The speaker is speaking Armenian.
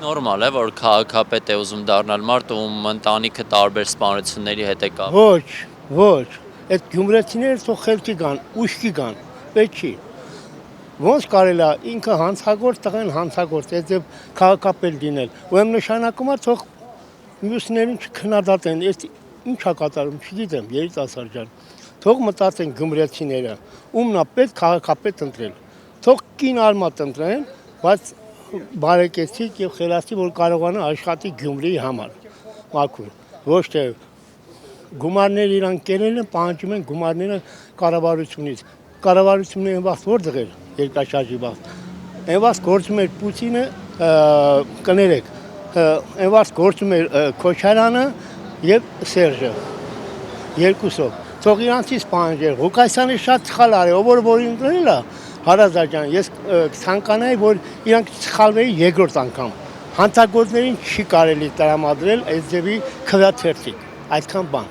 Նորմալ է, որ քաղաքապետ է ուզում դառնալ մարդ, ում ընտանիքը տարբեր սպանությունների հետ է կապ։ Ոչ, այդ գյումրեցիները թող խելքի գան, ուշքի գան, պետք չի։ Ոնց կարելի է ինքը հանցագործ տղեն հանցագործ, այդպես քաղաքապետ լինել։ Ուրեմն նշանակում է թող մյուսներին չքննադատեն, այս ինչա կատարում, չգիտեմ, երիտասարդ ջան։ Թող մտածեն գյումրեցիները, ումն է պետք քաղաքապետ ընտրել։ Թող կին արմատ ընտրեն, բայց բարեկեցիկ եւ խելացի, որ կարողանա աշխատի Գյումրիի համար։ Մաքուր, ոչ թե գումարներ իրան կերել են, պահանջում են գումարները կառավարությունից։ Կառավարությունն այնված որտեղ էր երկաշարժի վաղ։ Այնված գործում էր Պուտինը, կներեք, այնված գործում էր Քոչարյանը եւ Սերժը։ Երկուսով։ Թող իրանցից պահանջեր։ Ղուկասյանը շատ սխալ արի, ով որ ընտրել է, Հարազատ ջան, ես ցանկանայի, որ իրանք սխալվեի երկրորդ անգամ։ Հանցագործներին չի կարելի տրամադրել այս ձևի քվեաթերթիկ, այդքան բան։